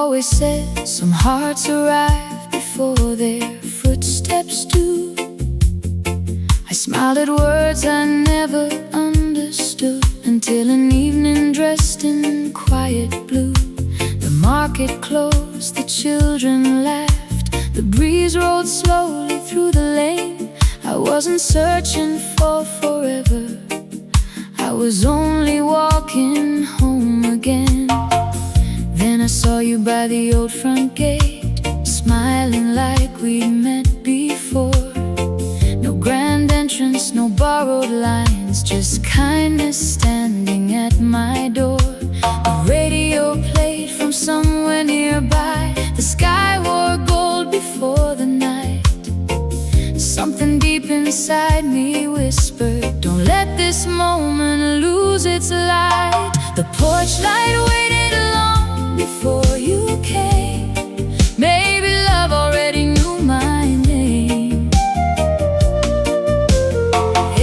always said some hearts arrive before their footsteps do. I smiled at words I never understood, until an evening dressed in quiet blue. The market closed, the children laughed, the breeze rolled slowly through the lane. I wasn't searching for forever, I was only walking home again. Then I saw you by the old front gate, smiling like we'd met before. No grand entrance, no borrowed lines, just kindness standing at my door. A radio played from somewhere nearby, the sky wore gold before the night. Something deep inside me whispered, don't let this moment lose its light. The porch light waited long before you came. Maybe love already knew my name.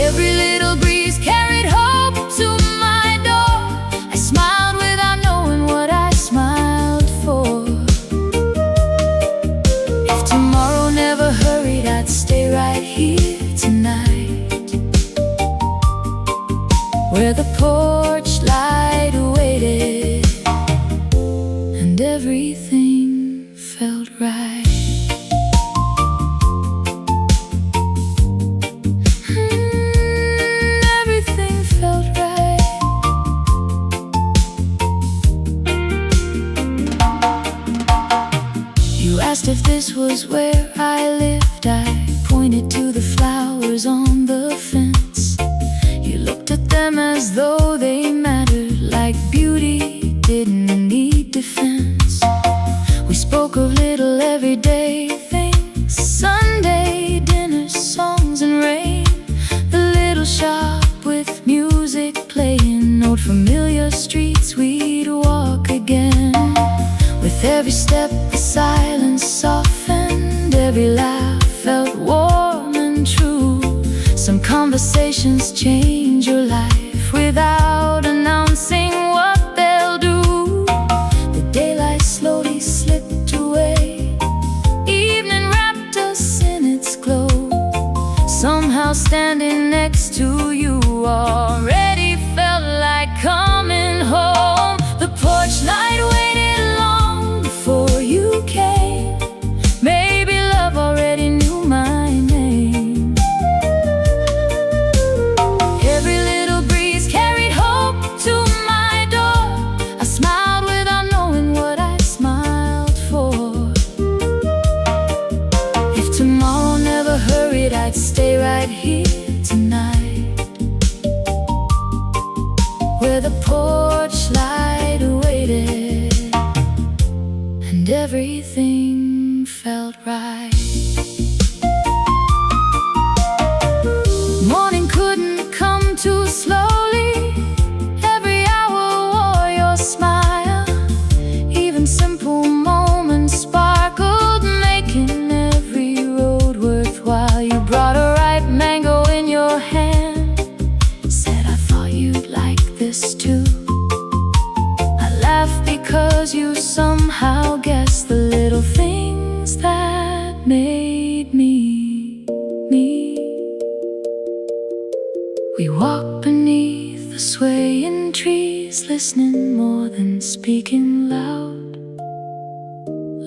Every little breeze carried hope to my door. I smiled without knowing what I smiled for. If tomorrow never hurried, I'd stay right here tonight, where the porch light waited, and everything felt right. Everything felt right. You asked if this was where I lived. I pointed to the flowers on the fence. You looked at them as though they mattered, like beauty didn't need defense. We spoke of little everyday things, Sunday dinners, songs and rain. The little shop with music playing, old familiar streets we'd walk again. With every step the silence softened, every laugh felt warm and true. Some conversations change your life without announcing what they'll do. The daylight slowly slipped away, evening wrapped us in its glow. Somehow standing next to you already felt like coming home. The porch light waited long before you came. Maybe love already knew my name. Every little breeze carried hope to my door. I smiled without knowing what I smiled for. If tomorrow never hurried, I'd stay right here tonight, where the porch light waited, and everything felt right. Morning couldn't come too slowly, every hour wore your smile. Even simple moments sparkled, making every road worthwhile. You brought a ripe mango in your hand, said I thought you'd like this too. I laughed because you somehow guessed the little things that made me, me. We walked beneath the swaying trees, listening more than speaking loud.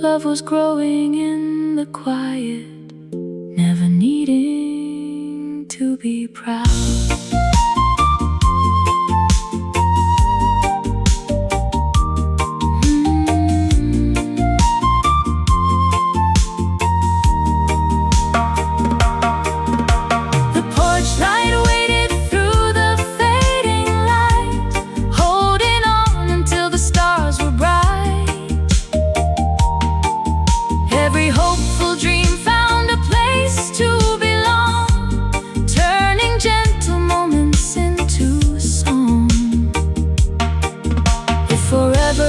Love was growing in the quiet, never needing to be proud.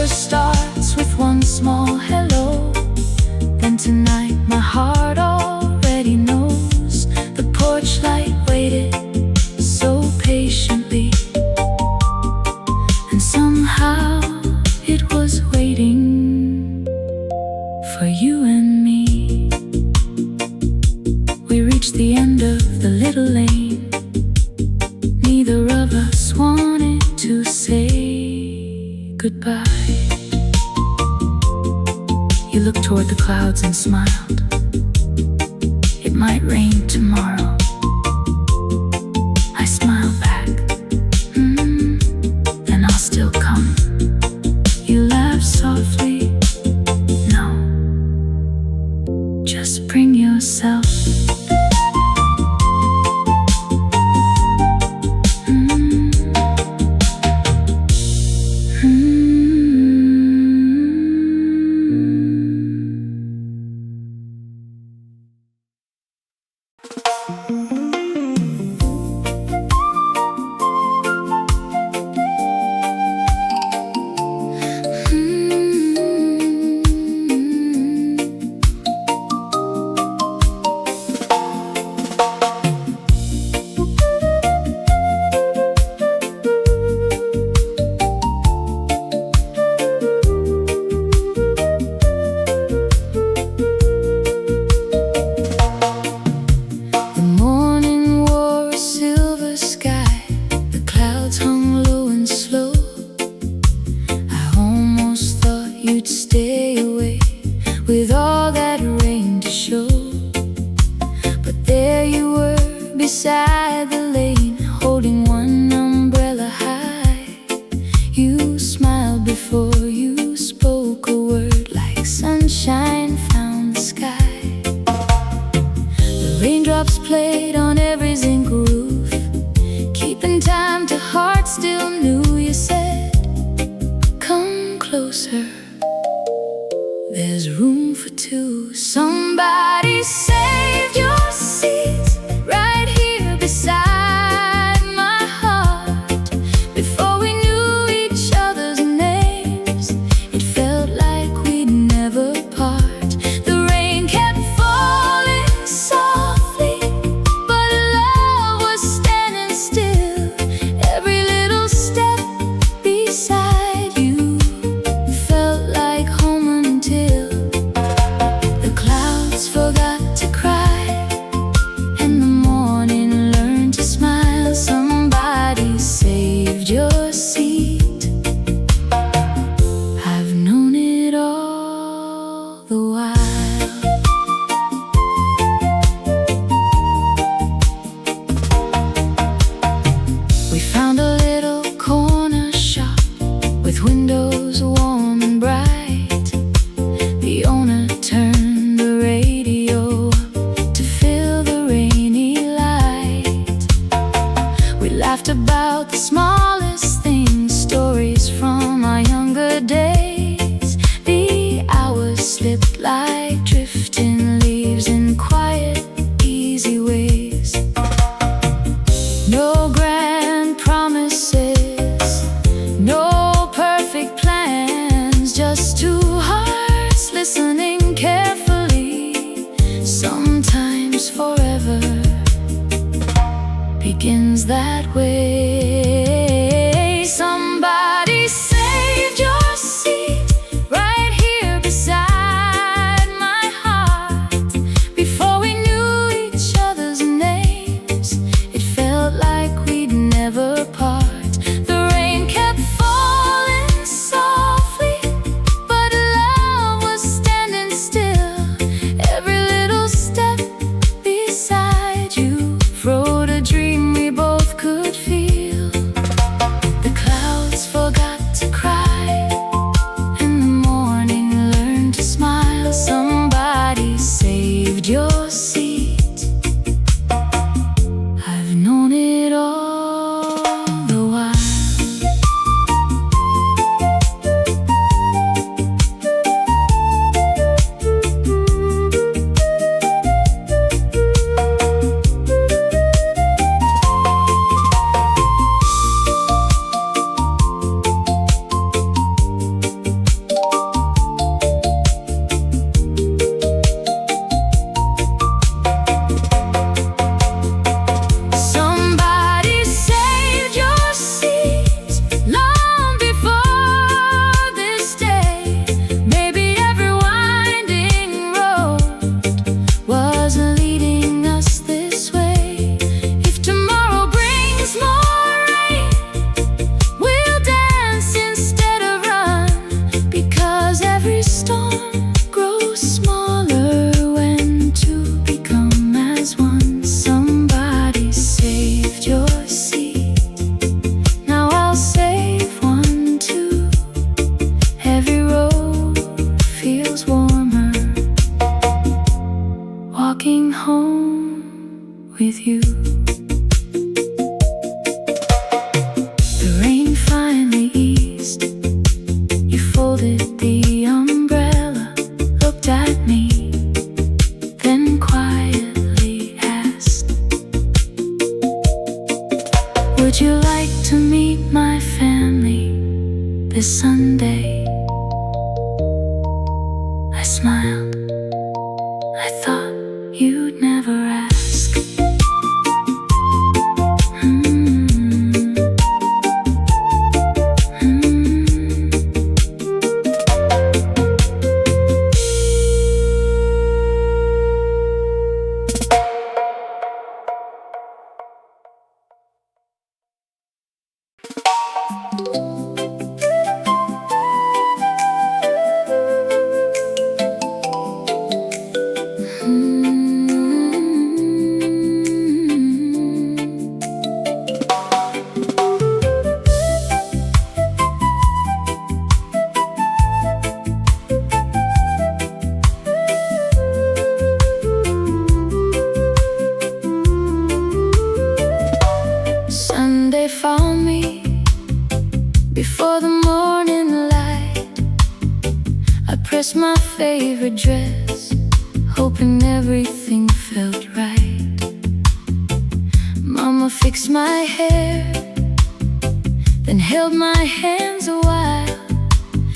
Starts with one small hello, then tonight my heart already knows. The porch light waited so patiently, and somehow it was waiting for you and me. We reached the end of the little lane. Neither of us wanted to say goodbye. You looked toward the clouds and smiled. It might rain tomorrow. I smiled back. Then I'll still come. You laughed softly. No, just bring yourself. Beside the lane, holding one umbrella high. You smiled before you spoke a word, like sunshine found the sky. The raindrops played on every zinc roof, keeping time to hearts still new. You said, come closer, there's room for two. Somebody saved your seat right here beside my heart. Before we knew each other's names, it felt like we'd never part. The rain kept falling softly, but love was standing still. Every little step beside you felt like home until the clouds forgot to cry. Your seat. I've known it all the while. We found a little corner shop with windows warm and bright. The owner turned the radio up to fill the rainy light. We laughed about the smallest things, stories from our younger days. The hours slipped like drifting leaves in quiet, easy ways. No grand promises, no perfect plans, just two hearts listening carefully. Sometimes forever begins that way. Somebody saved your seat right here beside my heart. Before we knew each other's names, it felt like we'd never part. The rain kept falling softly, but love was standing still. Every little step beside you wrote a dream we both could feel. walking home with you. The rain finally eased. You folded the umbrella, looked at me, then quietly asked, would you like to meet my family this Sunday? I smiled. I thought you'd never ask. Sunday found me before the morning light. I pressed my favorite dress, hoping everything felt right. Mama fixed my hair, then held my hands a while.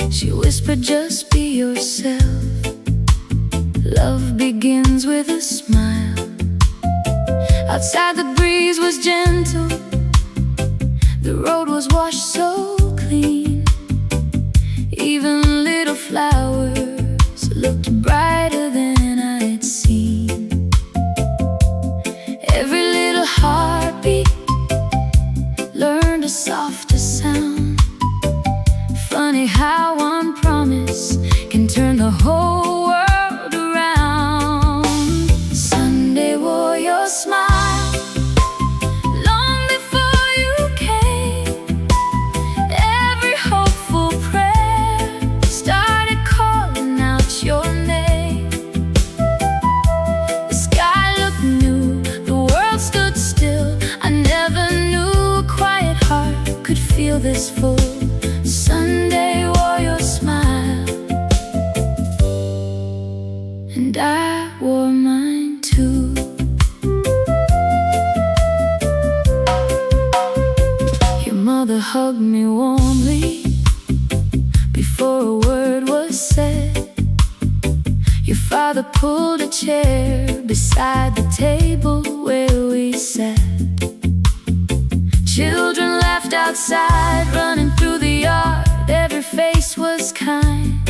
She whispered, just be yourself. Love begins with a smile. Outside the breeze was gentle. The road was washed so clean. Even little flowers looked brighter than I'd seen. Every little heartbeat learned a softer sound. Funny how one promise can turn the whole world around. Sunday wore your smile this full. Sunday wore your smile, and I wore mine too. Your mother hugged me warmly before a word was said. Your father pulled a chair beside the table where we sat. Children laughed outside, running through the yard. Every face was kind,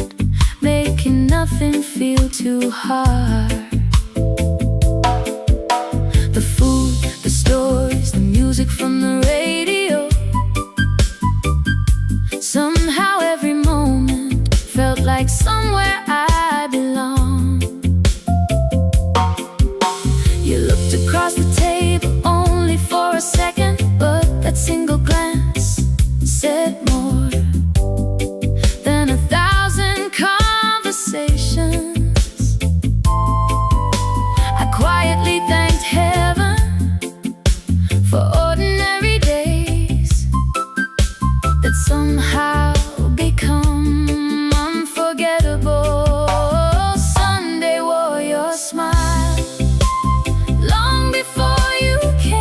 making nothing feel too hard. The food, the stories, the music from the radio. Somehow every moment felt like somewhere I belong. You looked across the table only for a second, but that single glance said more than 1,000 conversations. I quietly thanked heaven for ordinary days that somehow become unforgettable. Sunday wore your smile long before you came.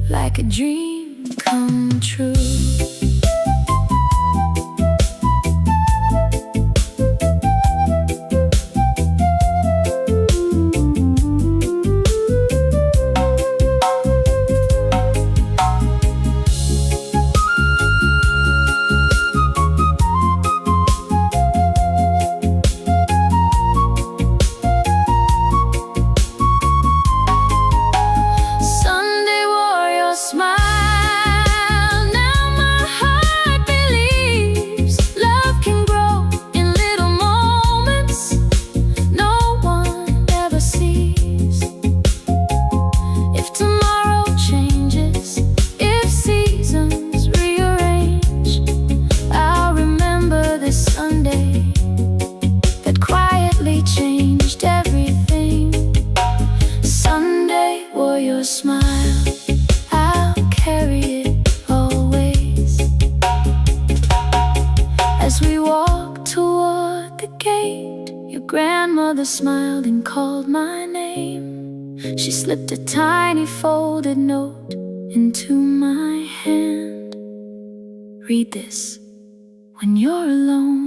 Like a dream come true. Smile, now my mother smiled and called my name. She slipped a tiny folded note into my hand. Read this when you're alone.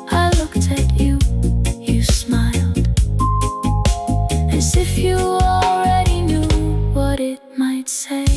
I looked at you, you smiled, as if you already knew what it might say.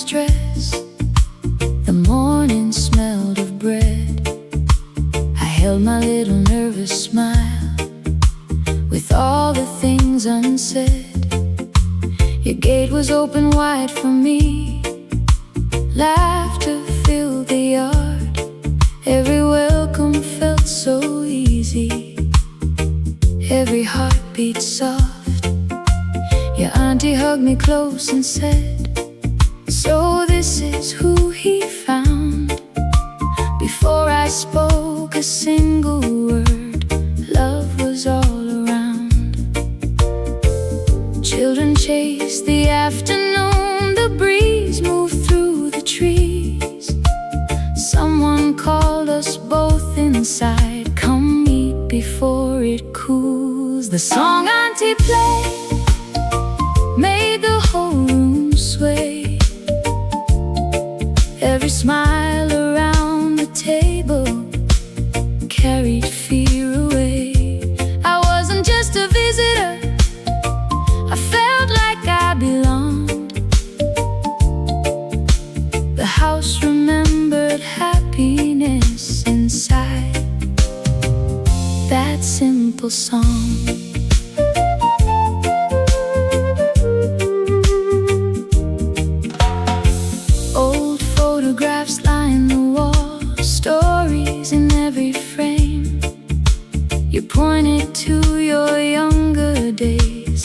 Dress. The morning smelled of bread. I held my little nervous smile with all the things unsaid. Your gate was open wide for me. Laughter filled the yard. Every welcome felt so easy. Every heartbeat soft. Your auntie hugged me close and said, "So this is who he found." Before I spoke a single word, love was all around. Children chased the afternoon, the breeze moved through the trees. Someone called us both inside, "Come meet before it cools." The song Auntie played made the whole room sway. Every smile around the table carried fear away. I wasn't just a visitor, I felt like I belonged. The house remembered happiness inside that simple song. Photographs line the wall, stories in every frame. You pointed to your younger days,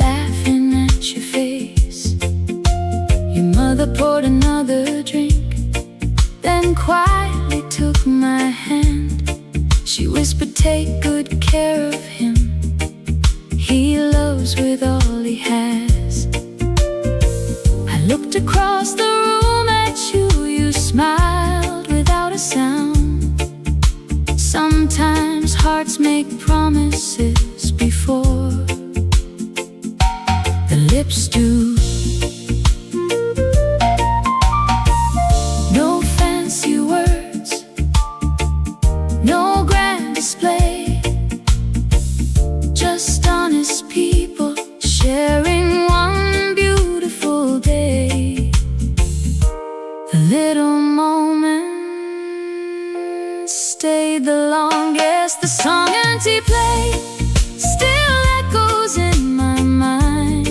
laughing at your face. Your mother poured another drink, then quietly took my hand. She whispered, "Take good care of him. He loves with all he has." I looked across the room at you. You smiled without a sound. Sometimes hearts make promises before the lips do. No fancy words, no grand display, just honest people sharing one beautiful day. The little moments stayed the longest. The song Auntie played still echoes in my mind.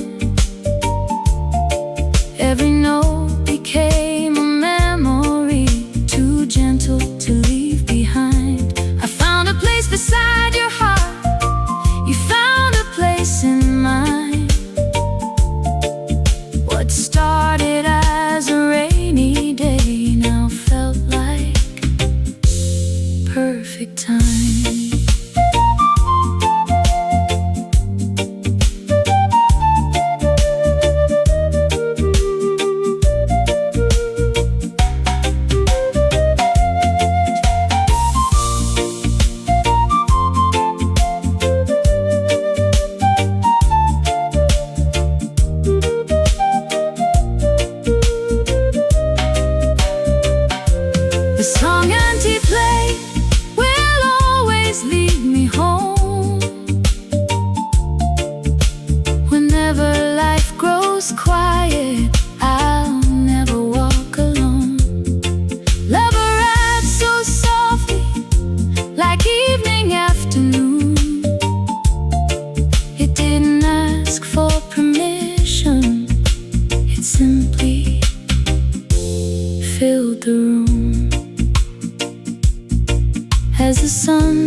Every note became a memory, too gentle to leave behind. I found a place beside your heart, you found a place in mine. What started as a rainy day now felt like perfect time.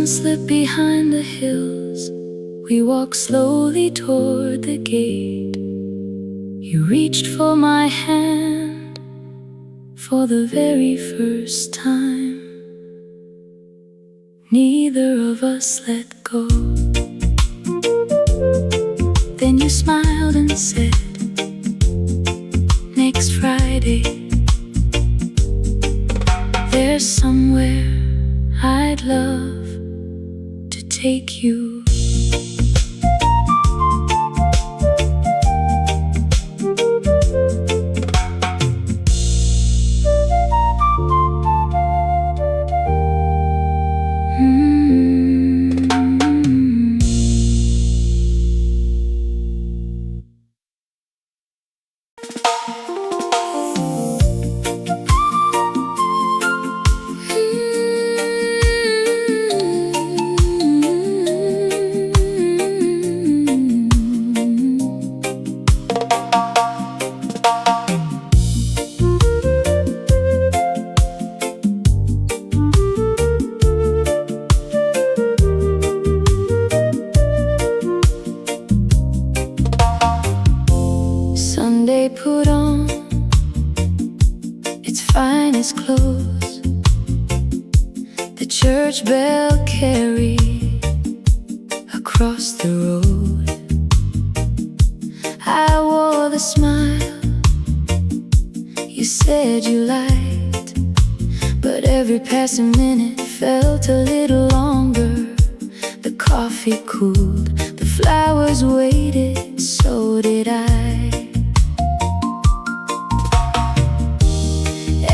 sun slipped behind the hills. We walked slowly toward the gate. You reached for my hand for the very first time. Neither of us let go. Then you smiled and said, next Friday, there's somewhere I'd love to take you. Sunday put on its finest clothes. The church bell carried across the road. I wore the smile you said you liked, but every passing minute felt a little longer. The coffee cooled, the flowers waited, so did I.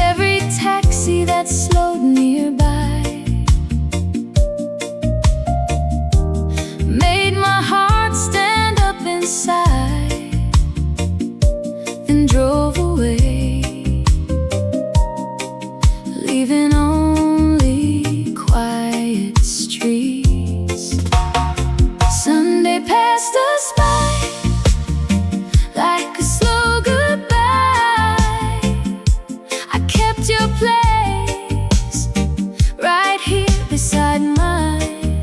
Every taxi that slowed nearby made my heart stand up inside, then drove away, leaving only quiet streets. Sunday passed us by like a slow goodbye. I kept your place right here beside mine.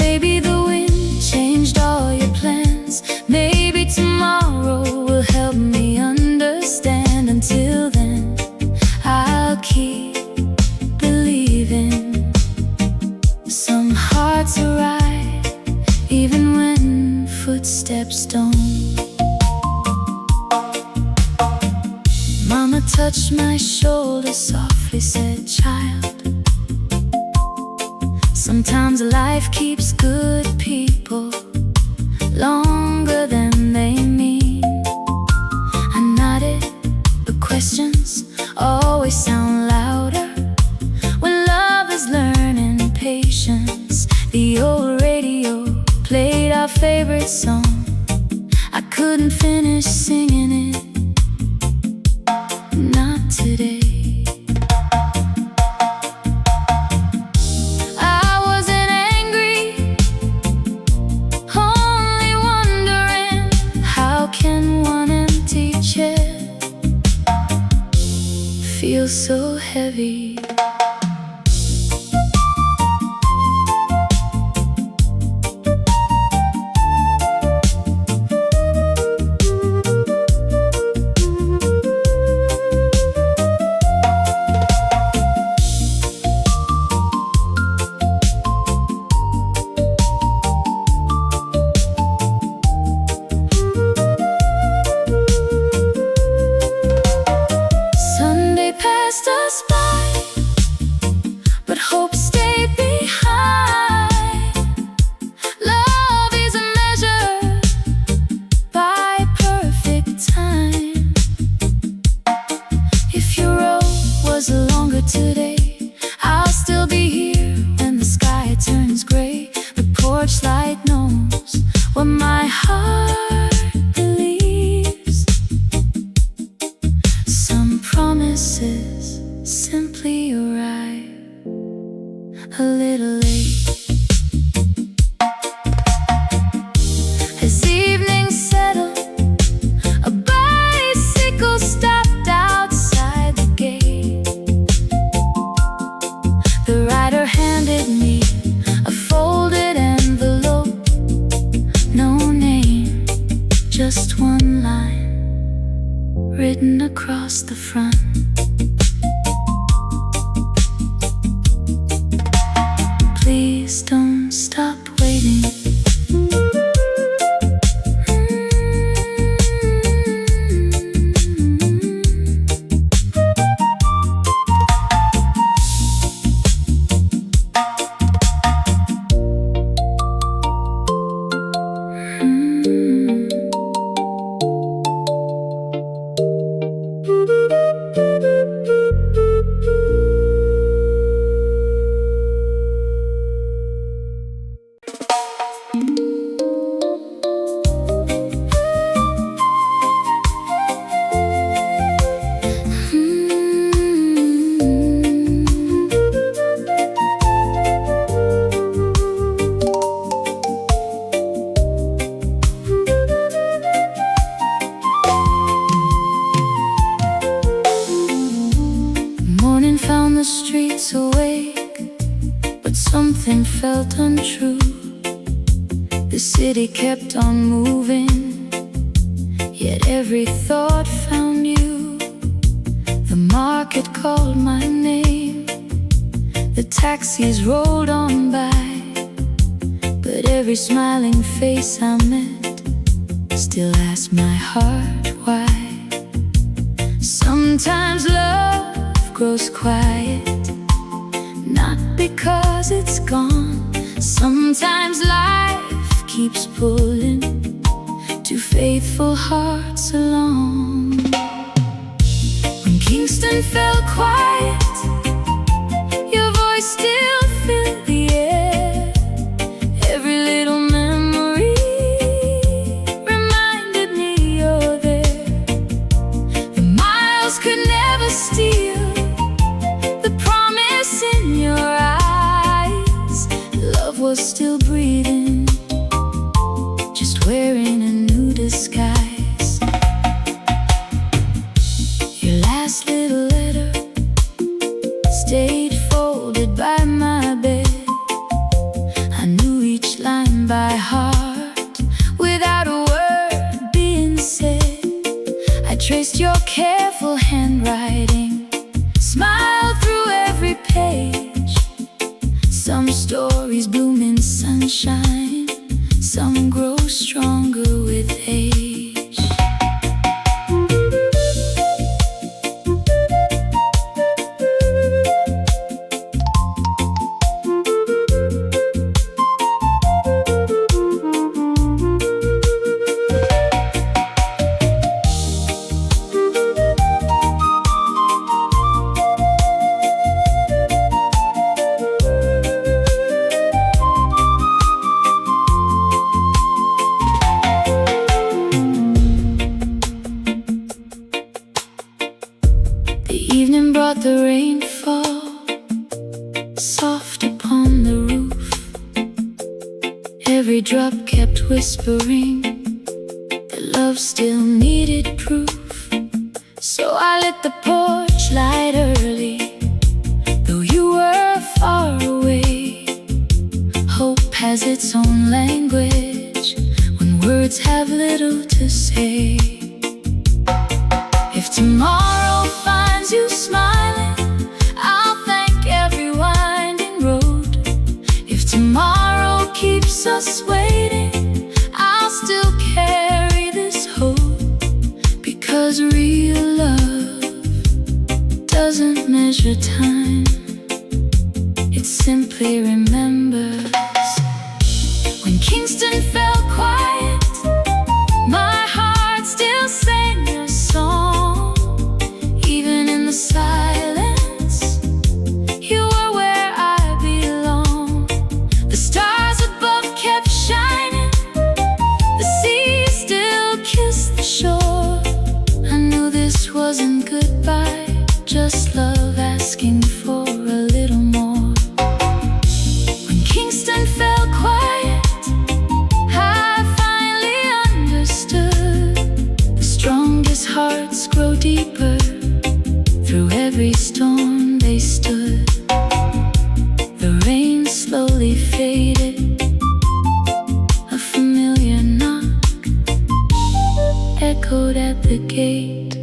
Maybe the wind changed all your plans. Maybe tomorrow will help me understand. Until then, I'll keep believing. Some hearts are right, even when footsteps don't. Mama touched my shoulder softly, said, child, sometimes life keeps good people longer than they mean. I nodded, but questions always sound louder when love is learning patience. The old radio played our favorite song. I couldn't finish singing it, not today. I wasn't angry, only wondering, how can one empty chair feel so heavy? Sunday passed us by written across the front. Please don't stop waiting. The streets awake, but something felt untrue. The city kept on moving, yet every thought found you. The market called my name, the taxis rolled on by, but every smiling face I met still asked my heart why. Sometimes love grows quiet, not because it's gone. Sometimes life keeps pulling two faithful hearts along. When Kingston fell quiet, your voice still filled the air. Every little memory reminded me you're there. The miles could never steal in your eyes. Love was still breathing, just wearing a new disguise. Your last little letter stayed folded by my bed. I knew each line by heart, without a word being said. I traced your careful handwriting, smiled through every page. Some stories bloom in sunshine, some grow stronger with age. Evening brought the rainfall, soft upon the roof. Every drop kept whispering that love still needed proof. So I lit the porch light early, though you were far away. Hope has its own language when words have little to say. If tomorrow finds you smiling, I'll thank every winding road. If tomorrow keeps us waiting, I'll still carry this hope. Because real love doesn't measure time, it simply remembers. When Kingston fell quiet, my heart still sang your song. Even in the silence, you were where I belong. The stars above kept shining, the sea still kissed the shore. I knew this wasn't goodbye, just love asking for a little more. When Kingston fell quiet, I finally understood. The strongest hearts grow deeper. Through every storm they stood. The rain slowly faded, a familiar knock echoed at the gate.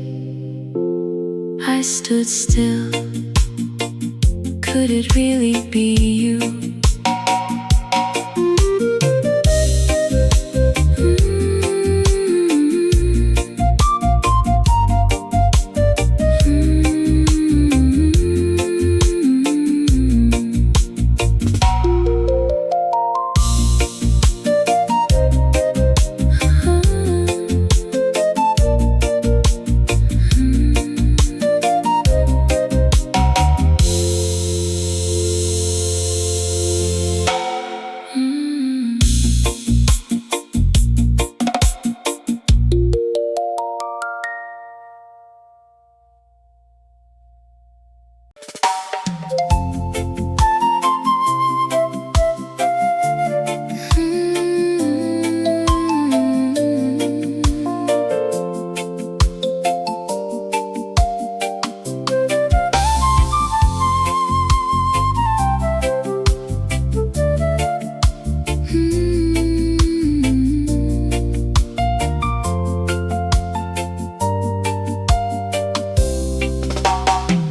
I stood still. Could it really be you?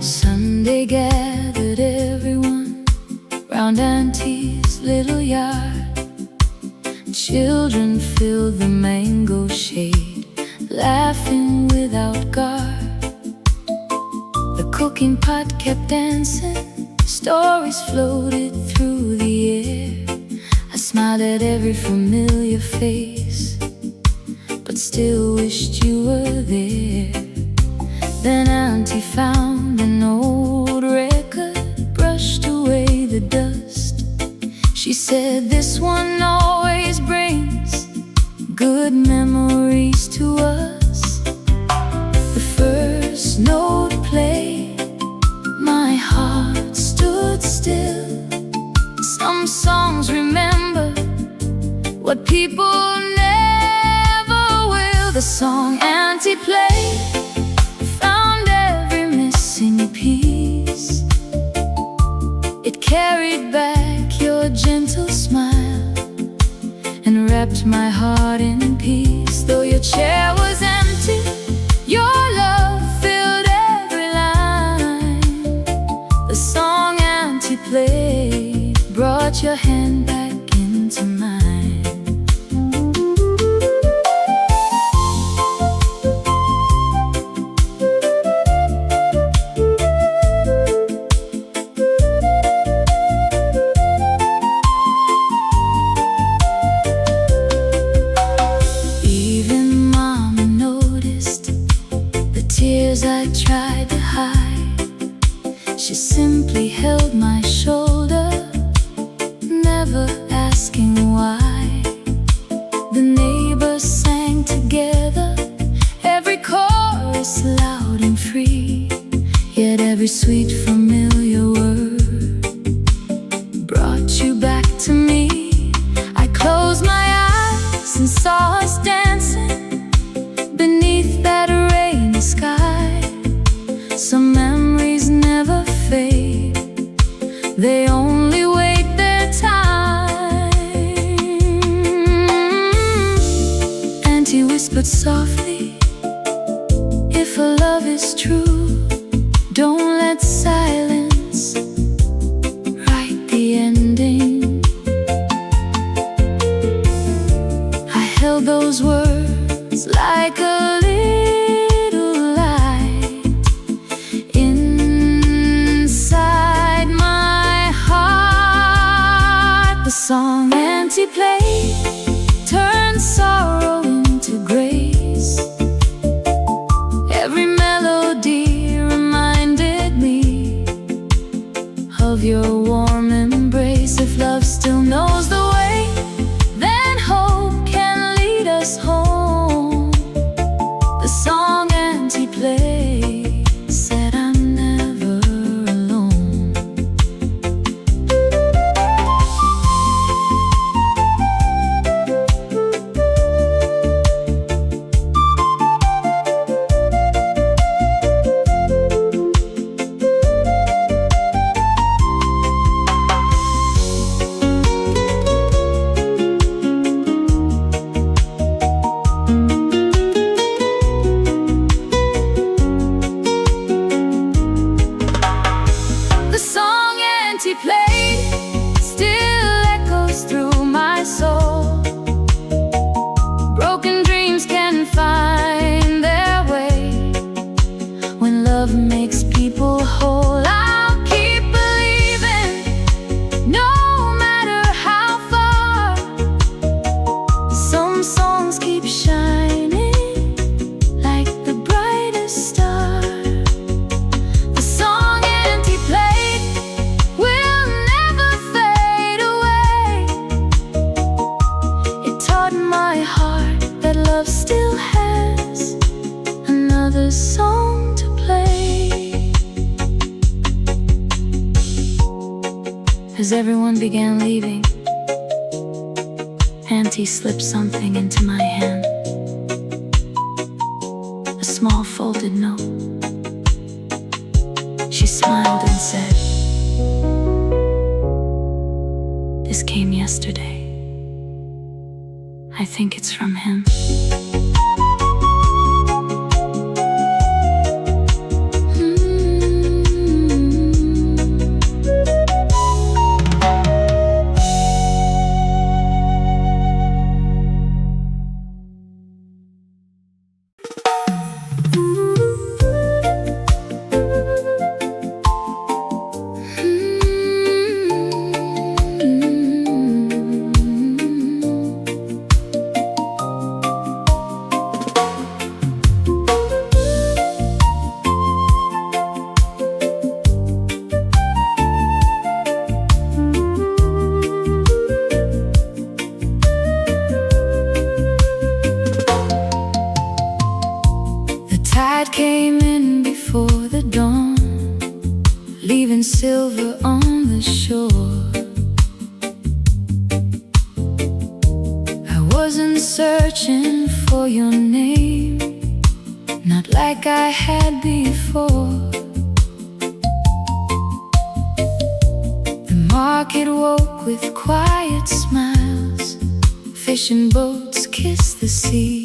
Sunday gathered everyone round Auntie's little yard. Children filled the mango shade, laughing without guard. The cooking pot kept dancing, stories floated through the air. I smiled at every familiar face, but still wished you were there. Then Auntie found an old record, brushed away the dust. She said, "This one always brings good memories to us." The first note played, my heart stood still. Some songs remember what people never will. The song Auntie played found every missing piece. It carried back your gentle smile and wrapped my heart in peace. Though your chair was empty, your love filled every line. The song Auntie played brought your hand back into mine. I tried to hide. She simply held my shoulder, never asking why. The neighbors sang together, every chorus loud and free. Yet every sweet familiar word brought you back to me. I closed my eyes and saw us dancing beneath that rainy sky. Some memories never fade, they only wait their time. Auntie whispered softly, "If a love is true, don't let silence write the ending." I held those words like a song Auntie played turned sorrow into grace. Every melody song to play. As everyone began leaving, Auntie slipped something into my hand. A small folded note. She smiled and said, "This came yesterday. I think it's from him." Came in before the dawn, leaving silver on the shore. I wasn't searching for your name, not like I had before. The market woke with quiet smiles, fishing boats kissed the sea.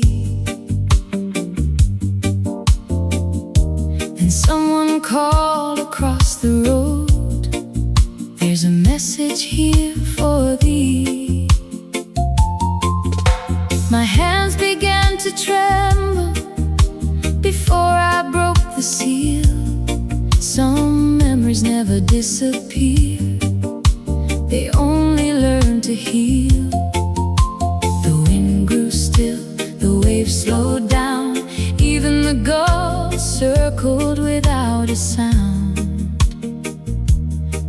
Someone called across the road, "There's a message here for thee." My hands began to tremble before I broke the seal. Some memories never disappear, they only learn to heal. The wind grew still, the waves slowed down, even the gulls circled without a sound.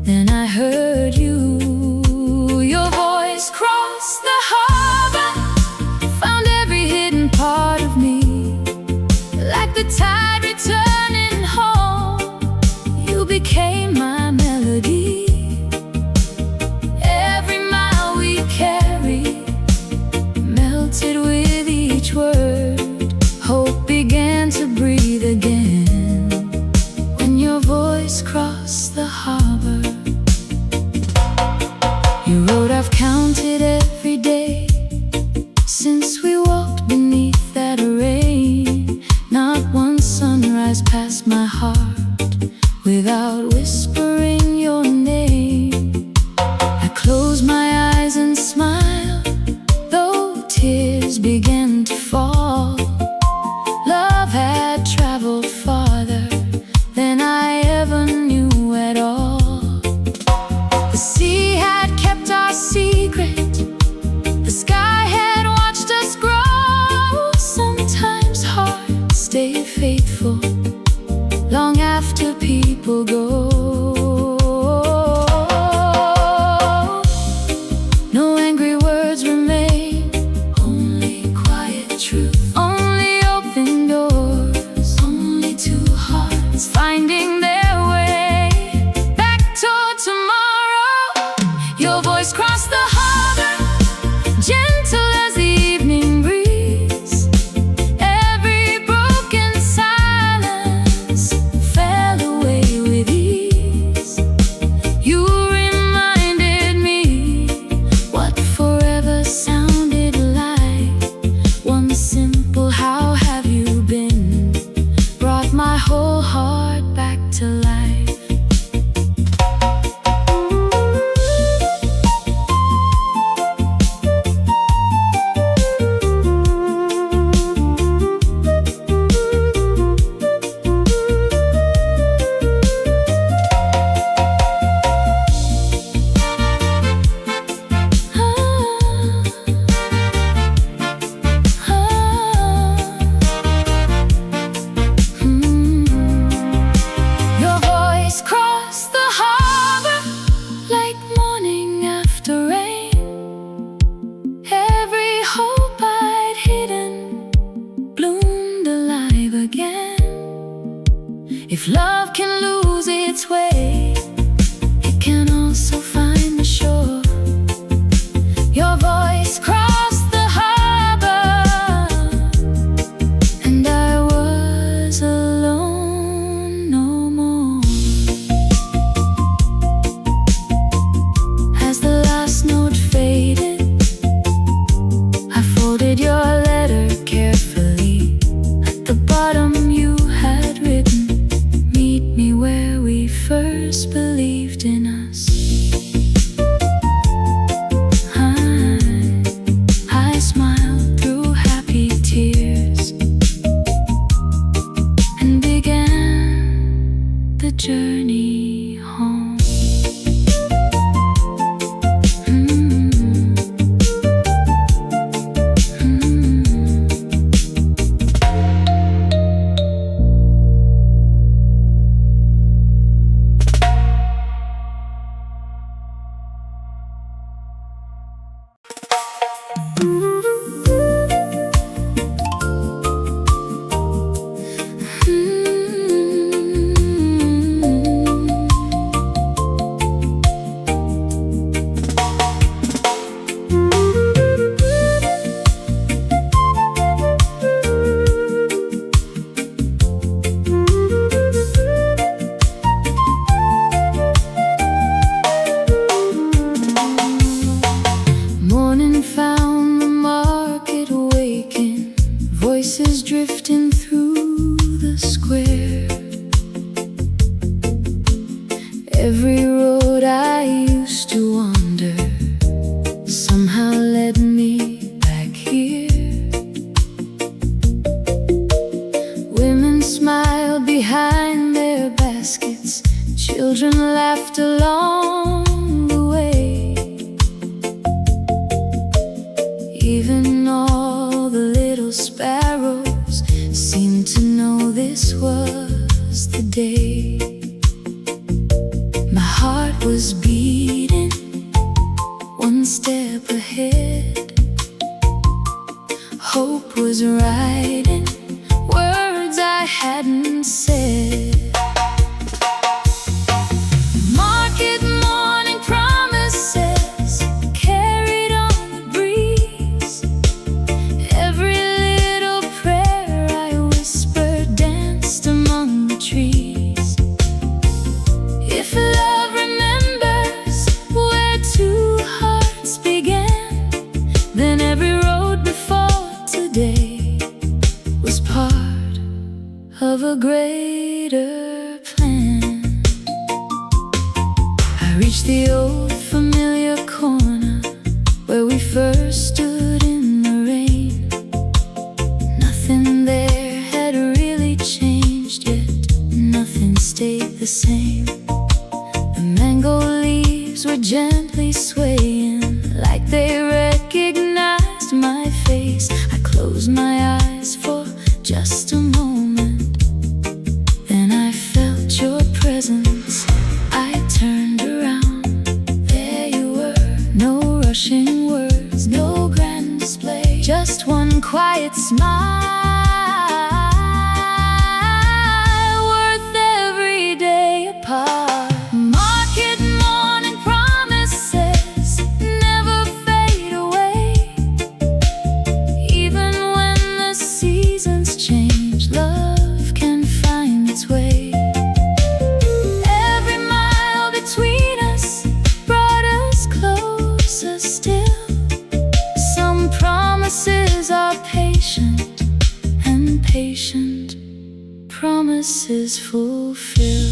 Then I heard you, your voice crossed the harbor, found every hidden part of me. Like the tide returning home, you became my melody. Every mile we carried melted with each word. Hope began to breathe again when your voice crossed the harbor. You wrote, "I've counted every day since we walked beneath that rain. Not one sunrise passed my heart without whispering your name." I closed my eyes and smiled, though tears began to fall. Love had traveled farther than I ever knew at all. The sea had kept our secret, the sky had watched us grow. Sometimes hearts stay faithful long after people go. No angry words remain, only quiet truth, only open doors, only two hearts finding their way back toward tomorrow. Your voice crossed the harbor, gentle as the evening breeze. Every broken silence fell away with ease. You reminded me what forever sounded like. One simple "How have you been?" brought my whole heart back to life. again. If love can lose its way, it can also find the shore. Your voice crossed the harbor, and I was alone no more. As the last note faded, I folded your letter carefully. At the bottom you had written, "Meet me where we first believed in us." I smiled through happy tears and began the journey home. Morning found the market waking, voices drifting through the square. Every road I used to wander somehow led me back here. Women smiled behind their baskets, children laughed along the way. Even all the little sparrows seemed to know this was the day. My heart was beating one step ahead. Hope was writing words I hadn't said. Market morning promises carried on the breeze. Every little prayer I whispered danced among the trees. If love remembers where two hearts began, then every road before today was part of a greater plan. I reached the old familiar corner where we first stood in the rain. Nothing there had really changed, yet nothing stayed the same. The mango leaves were gently swaying like they recognized my face. I closed my eyes for just a moment, then I felt your presence. I turned around, there you were. No rushing words, no grand display, just one quiet smile worth every day apart. Market morning promises never fade away. Even when the seasons change, love can find its way. Every mile between us brought us closer still. Some promises are patient, and patient promises fulfill.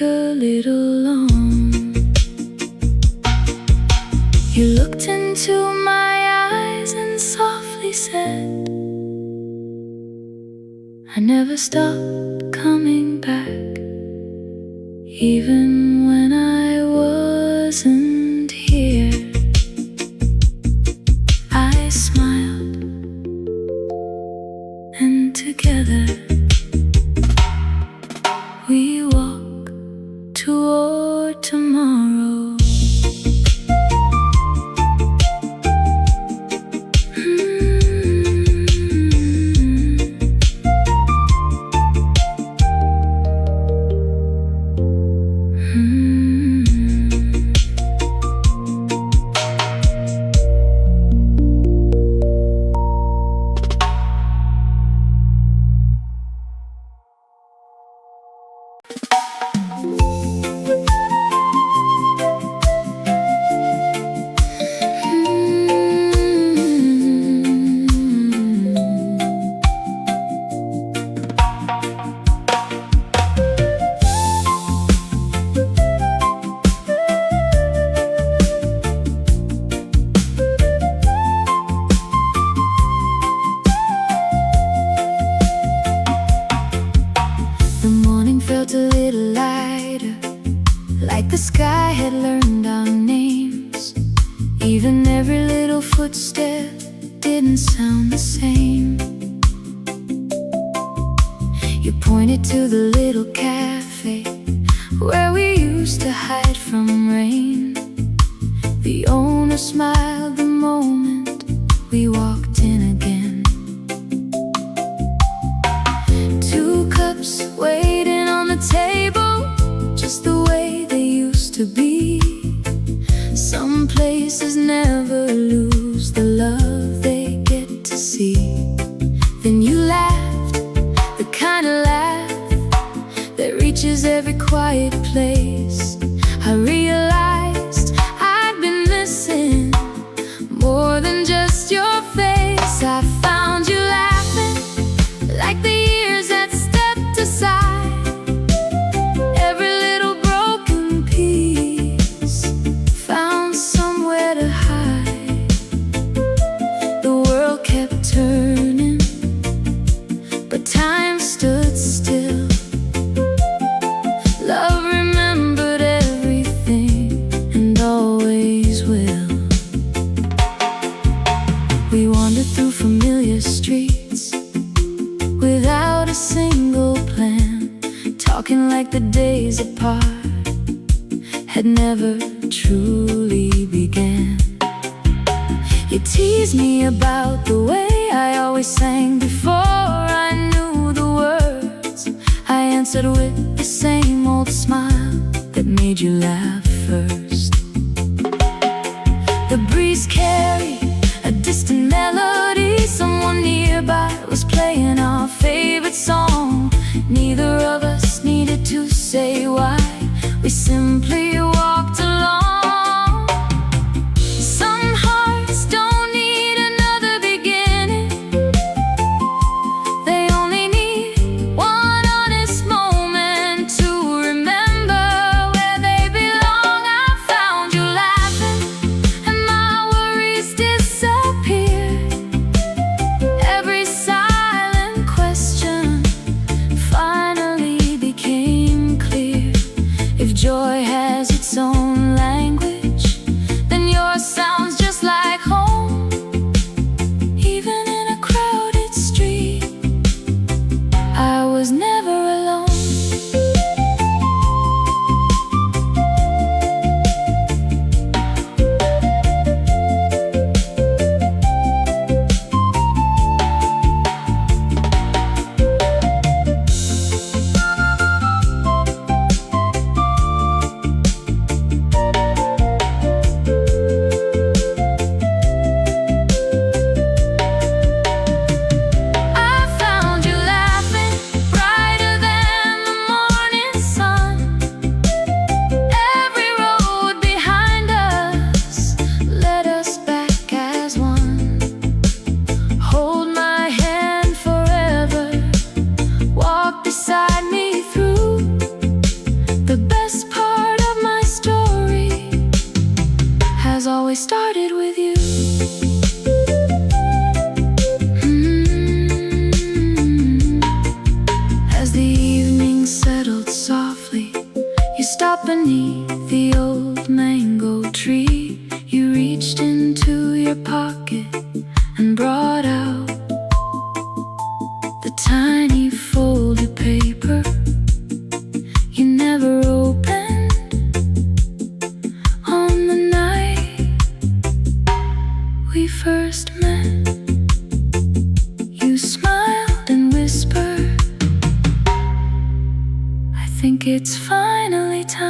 take a little long. You looked into my eyes and softly said, I never stopped coming back, even when I wasn't here. I smiled, and together we walk toward tomorrow. Felt a little lighter, like the sky had learned our names. Even every little footstep didn't sound the same. You pointed to the little cafe where we used to hide from rain. The owner smiled the moment we walked in again. 2 cups waiting on the table, just the way they used to be. Some places never lose the love they get to see. Then you laughed, the kind of laugh that reaches every quiet place. I realized I'd been missing more than just your face. I found you laughing like the years that stepped aside. Every little broken piece found somewhere to hide. The world kept turning, but time stood still. Love remembered everything and always will. We wandered through familiar streets without a single plan, talking like the days apart had never truly began. You teased me about the way I always sang before I knew the words. I answered with the same old smile that made you laugh first. The breeze carried a distant melody. Someone nearby was playing our favorite song. Neither of us needed to say why, we simply walked along. Some hearts don't need another beginning, they only need one honest moment to remember where they belong. I found you laughing and my worries disappeared. Every silent question finally became clear. If joy has its own language, then yours sounds just like home. Even in a crowded street, I was never alone. stop beneath the old mango tree. You reached into your pocket and brought out the tiny folded paper you never opened. On the night we first met, you smiled and whispered, I think it's finally time.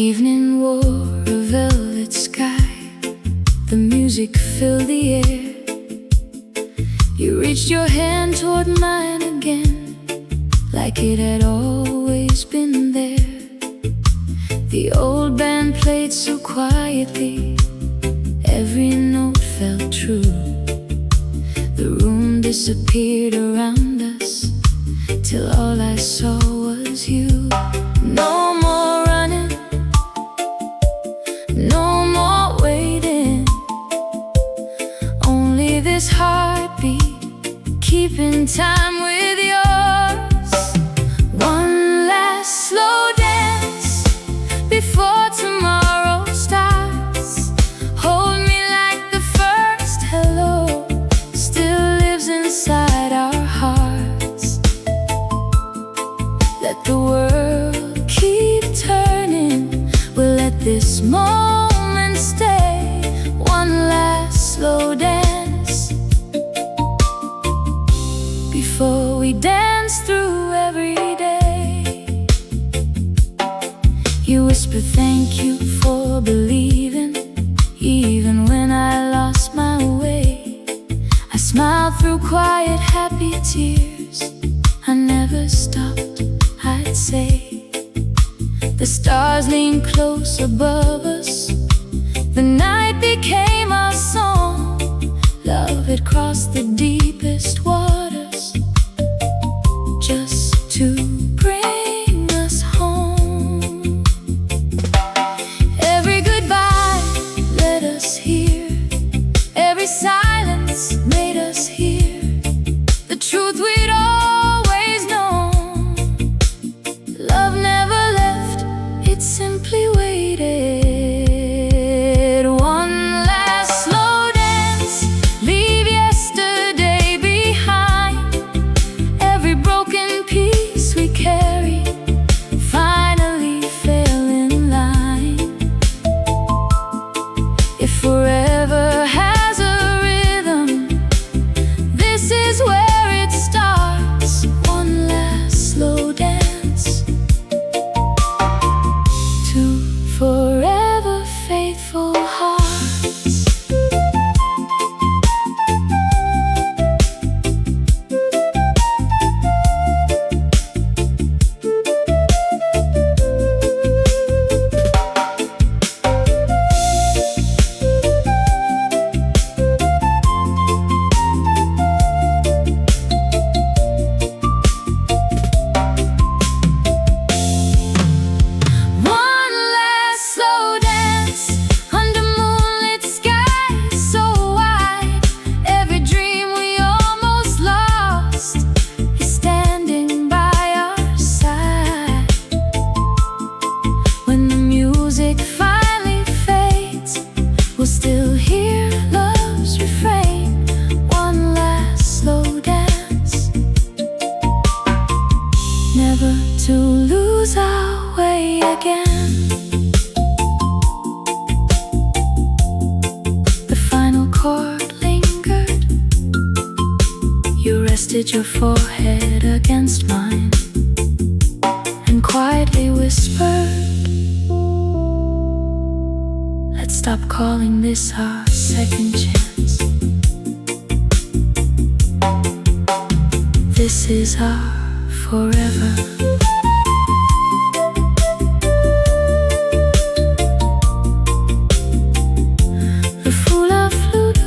Evening wore a velvet sky. The music filled the air. You reached your hand toward mine again, like it had always been there. The old band played so quietly, every note felt true. The room disappeared around us, till all I saw was you. No more running, no more waiting, only this heartbeat keeping time with yours. One last slow dance before tomorrow starts. Hold me like the first hello still lives inside our hearts. Let the world keep turning, we'll let this moment stay. One last slow dance before we dance through every day. You whisper thank you for believing, even when I lost my way. I smiled through quiet happy tears, I never stopped, I'd say. The stars leaned close above us, the night became our song. Love had crossed the deepest waters, just to bring us home. Every goodbye led us here, every silence made us hear the truth we'd always known. Love never left, it simply waited. One last slow dance, leave yesterday behind. Every broken piece we carry finally fell in line. If forever has a rhythm, this is where it starts. One last slow dance, two forever faithful hearts. One last slow dance under moonlit skies so wide. Every dream we almost lost is standing by our side. When the music finally fades, we'll still hear love's refrain. One last slow dance, never to lose our way again. The final chord lingered, you rested your forehead against mine. calling this our second chance. This is our forever. The Fula flute,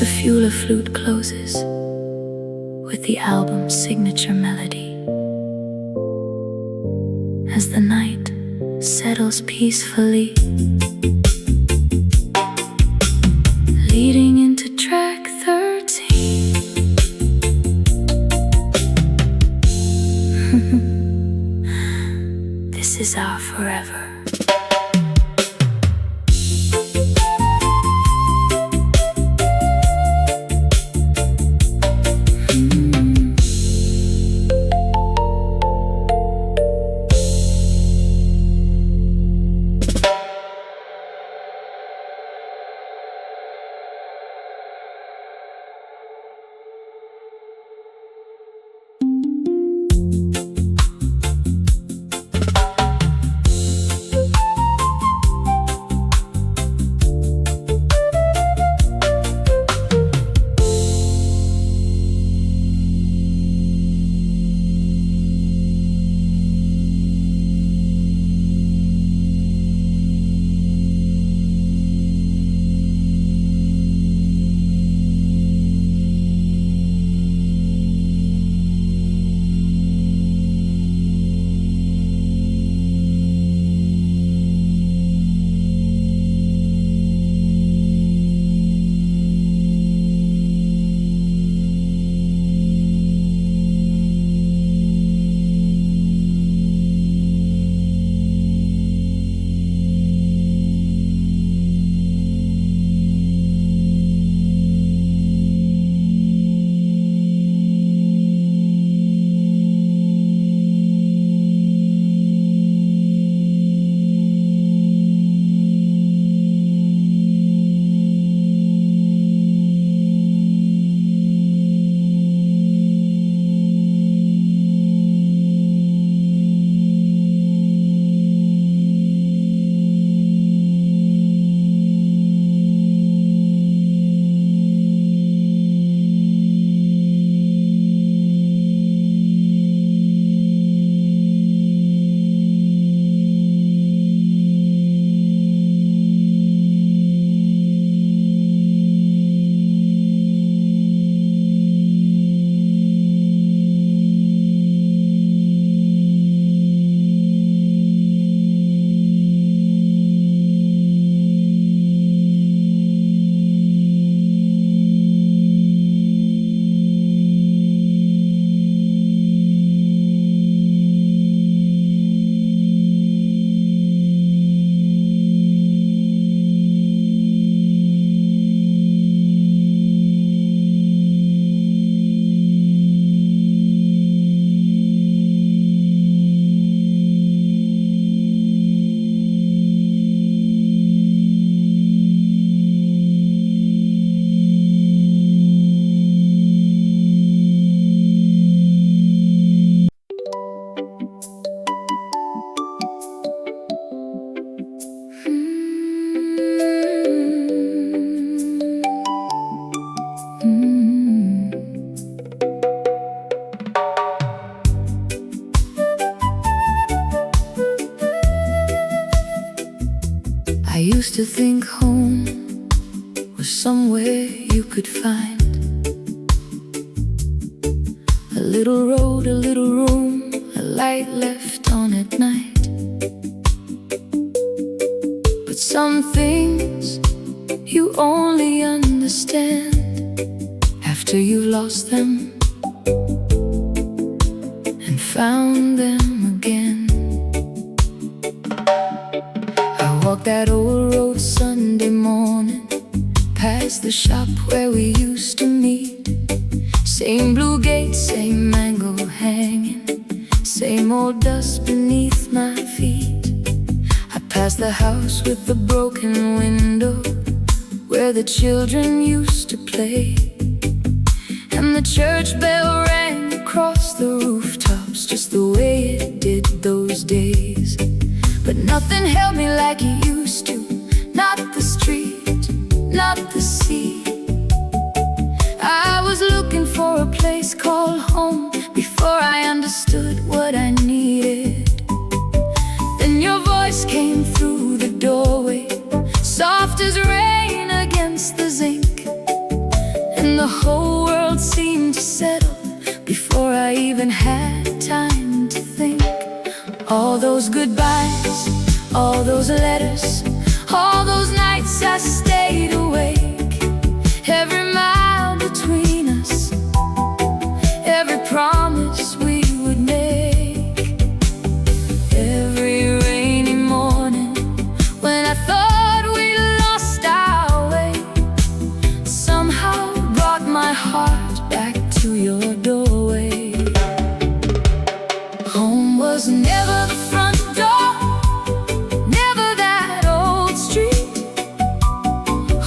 The Fula flute closes with the album's signature melody. As the night settles peacefully, leading into track 13. This is our forever. I used to think home was somewhere you could find a little road, a little room, a light left on at night. But some things you only understand after you've lost them and found them again. I walked that old road Sunday morning, past the shop where we used to meet. Same blue gate, same mango hanging, same old dust beneath my feet. I passed the house with the broken window, where the children used to play, and the church bell rang across the rooftops just the way it did those days. But nothing held me like it used to. Not the street, not the sea. I was looking for a place called home before I understood what I needed. Then your voice came through the doorway, soft as rain against the zinc, and the whole world seemed to settle before I even had time to think. All those goodbyes, all those letters, all those nights I stayed awake, every mile between us, every promise we would make, every rainy morning when I thought we lost our way, somehow brought my heart back to your doorway. Home was never the front door, never that old street.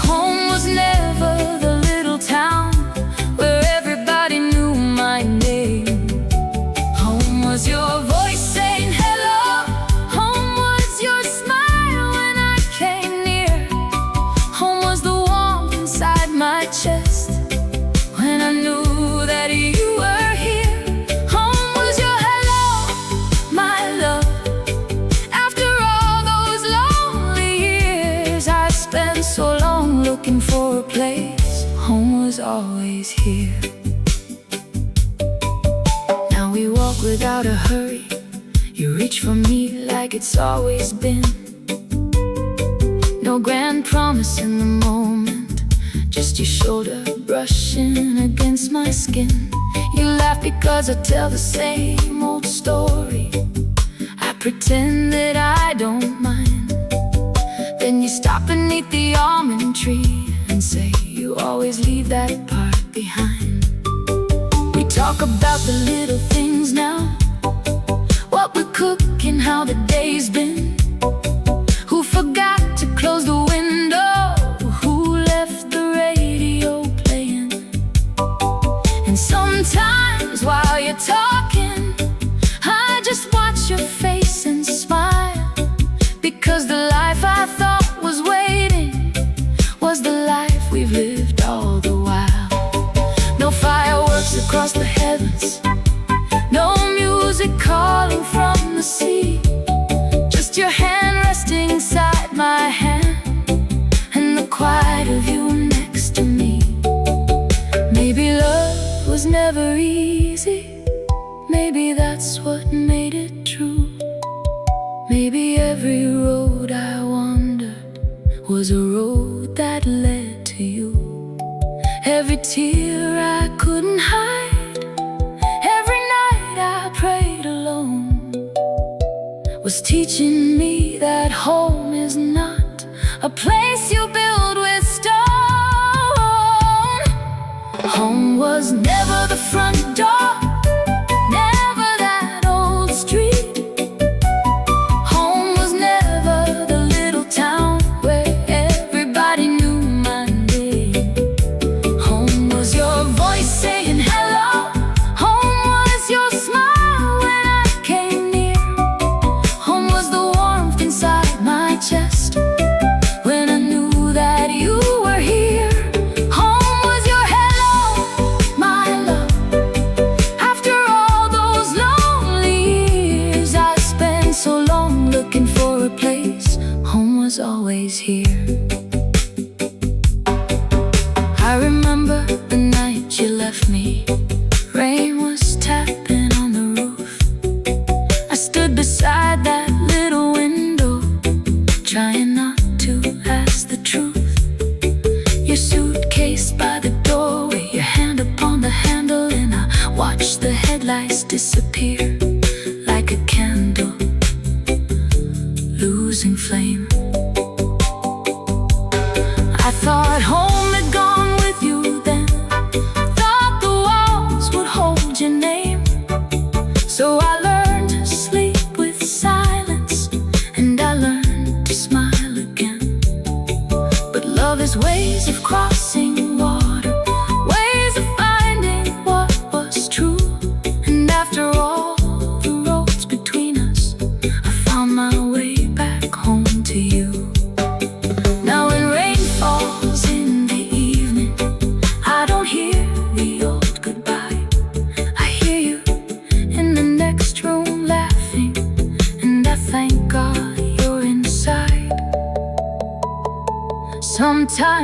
Home was never the little town where everybody knew my name. Home was your voice saying hello. Home was your smile when I came near. Home was the warmth inside my chest when I knew that you were here. Home was your hello, my love. After all those lonely years I spent so long looking for a place, home was always here. Now we walk without a hurry. You reach for me like it's always been. No grand promise in the moment, just your shoulder brushing against my skin. You laugh because I tell the same old story. I pretend that I don't mind. Then you stop beneath the almond tree and say you always leave that part behind. We talk about the little things now, what we're cooking, how the day's been, who forgot to close the window, who left the radio playing. And sometimes while you're talking, I just watch your face and smile, because the life I thought was waiting was the life we've lived all the while. No fireworks across the heavens, no music calling from the sea, just your hand resting inside my hand and the quiet of you next to me. Maybe love was never easy, maybe that's what made it true. Maybe every road I wandered was a road that led to you. Every tear I couldn't hide, every night I prayed alone, was teaching me that home is not a place you build with stone. Home was never the front door, never that old street. Home was never the little town where everybody knew my name. Home was your voice saying hello. Home was your smile when I came near. Home was the warmth inside my chest when I knew that you were here. Home was your hello, my love. After all those lonely years I spent so long looking for a place, home was always here. I remember the night you left me. Rain was tapping on the roof. I stood beside that little window, trying not to ask the truth. Your suitcase by the doorway, your hand upon the handle, and I watched the headlights disappear like a candle losing flame. I thought home had gone with you then, thought the walls would hold your name. So I learned to sleep with silence, and I learned to smile again. But love is ways of crossing water, ways of finding what was true.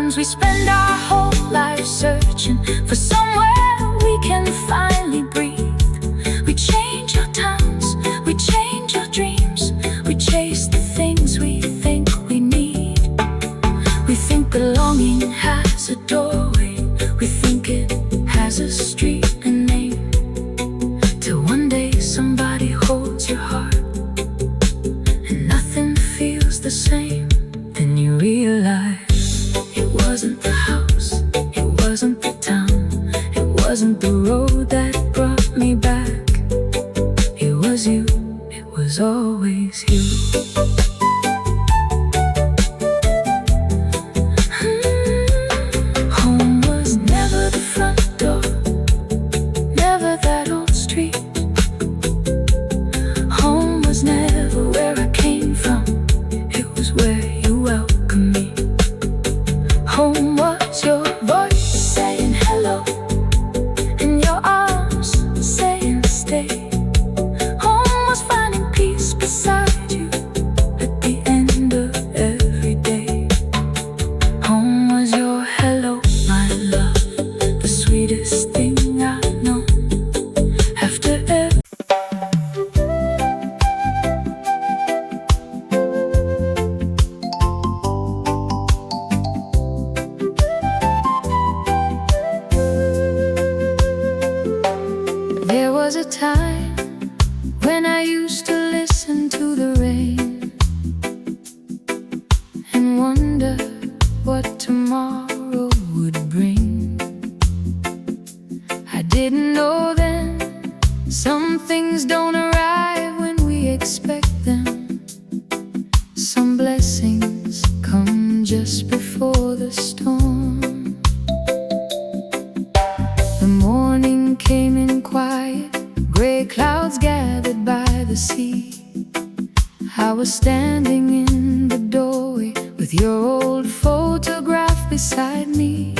Sometimes we spend our whole lives searching for somewhere we can finally breathe. We change our towns, we change our dreams, we chase the things we think we need. We think belonging has a doorway, we think it has a street and name. Till one day somebody holds your heart and nothing feels the same. Then you realize it wasn't the house, it wasn't the town, it wasn't the road that brought me back. It was you, it was always you. Home was never the front door, never that old street. Home was never where I came from, it was where you welcomed me. Home was your voice saying hello and your arms saying stay. Home was finding peace beside you at the end of every day. Home was your hello, my love, the sweetest thing I know. After every There was a time when I used to listen to the rain and wonder what tomorrow would bring. I didn't know then some things don't arrive when we expect them. Some blessings come just before the storm. The morning came in quiet, gray clouds gathered by the sea. I was standing in the doorway with your old photograph beside me.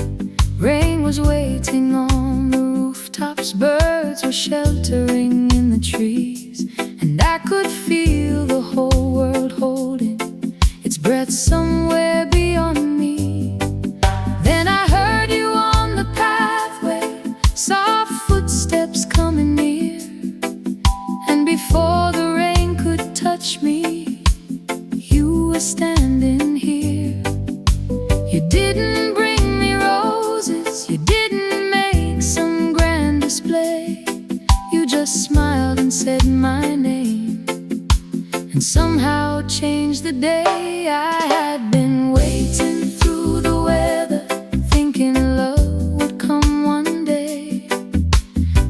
Rain was waiting on the rooftops, birds were sheltering in the trees, and I could feel the whole world holding its breath somewhere beyond me. Then I heard you on the pathway, soft footsteps coming near, and before the rain could touch me, you were standing here. You didn't bring me roses, you didn't make some grand display. You just smiled and said my name, and somehow changed the day. I had been waiting through the weather, thinking love would come one day.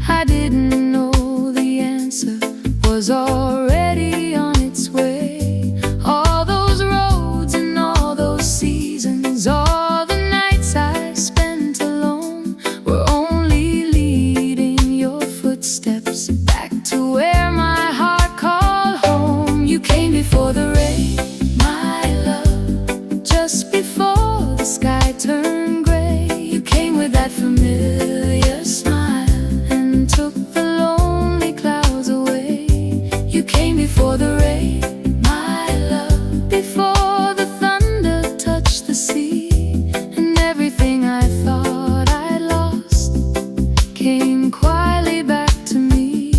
I didn't know the answer was already on its way. All those roads and all those seasons, all the nights I spent alone, were only leading your footsteps back to where my heart called home. You came before the rain, my love, just before the sky turned gray. You came with that familiar smile and took the lonely clouds away. You came before the rain, my love, before the thunder touched the sea, and everything I thought I lost came quietly back to me.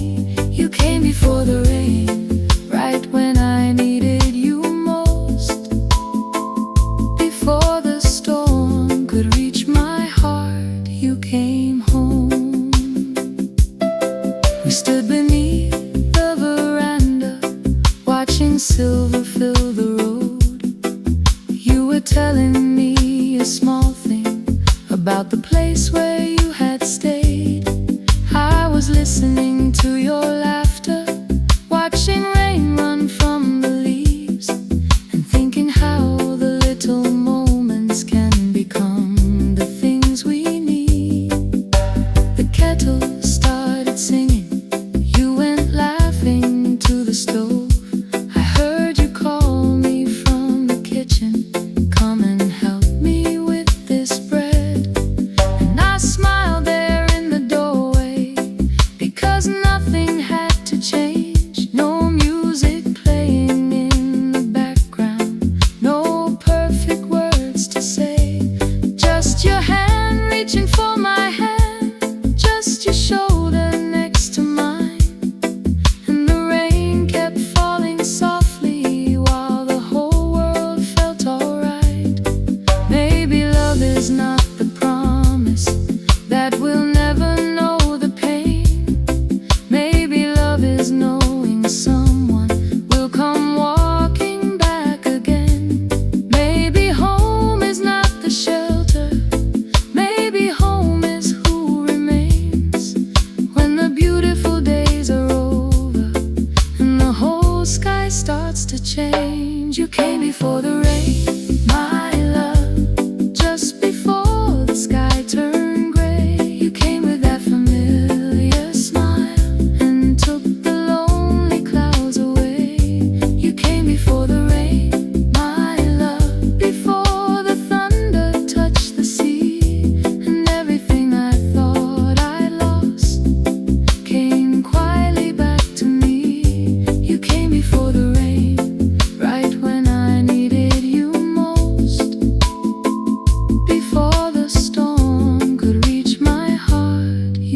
You came before the rain, right when I needed you most. Before the storm could reach my heart, you came home. We stood beneath the veranda, watching silver fill the road. You were telling me a small thing about the place where you had stayed. I was listening to your laughter, watching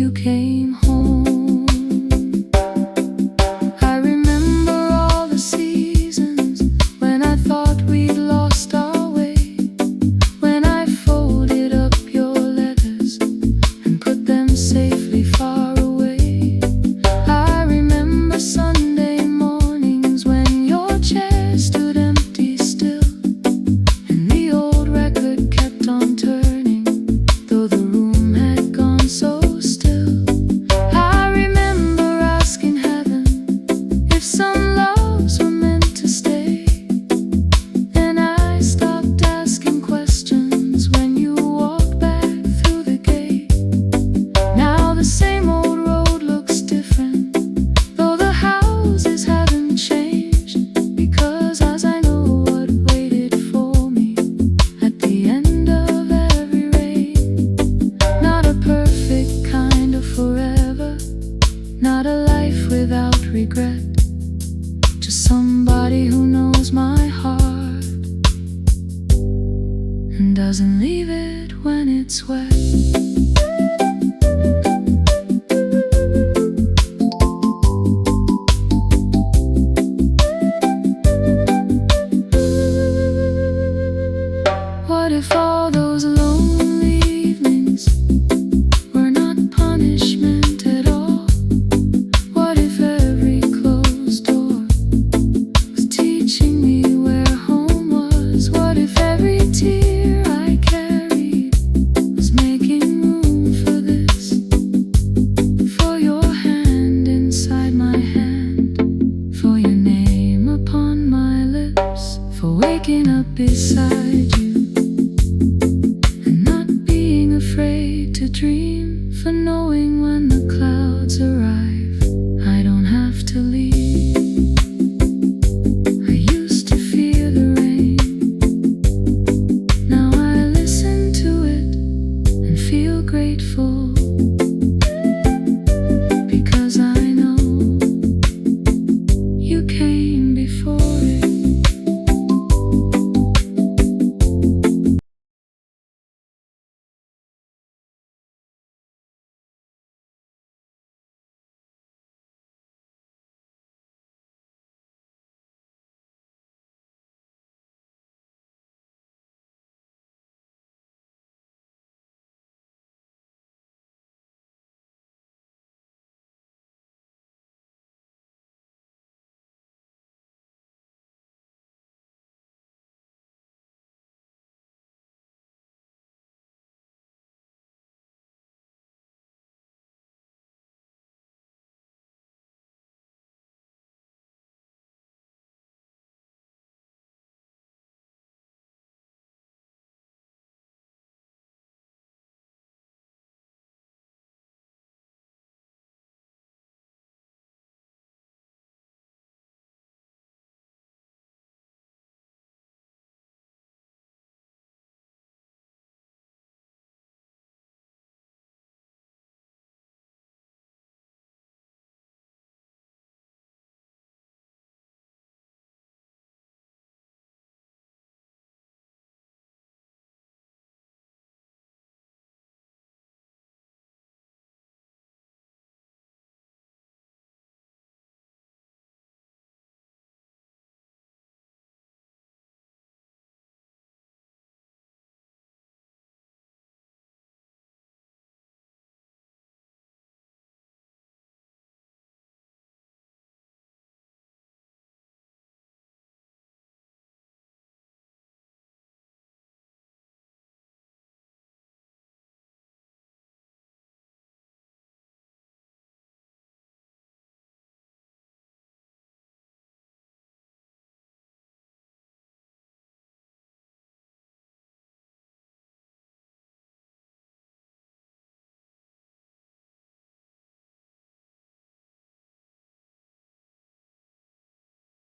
you came home. I remember all the seasons when I thought we'd lost our way, when I folded up your letters and put them safely far away. I remember Sunday mornings when your chair stood empty still, and the old record kept on turning, though the room had gone so still. I remember asking heaven if some loves were meant to stay, and I stopped asking questions when you walked back through the gate. Now the same old road looks different, though the houses haven't changed, because as I know what waited for me at the end of every rain. Not a perfect kind of forever, not a life without regret, just somebody who knows my heart and doesn't leave it when it's wet. What if all those lonely evenings were not punishment at all? What if every closed door was teaching me where home was? What if every tear I carried was making room for this, for your hand inside my hand, for your name upon my lips, for waking up beside you and not being afraid to dream, for knowing when the clouds arrive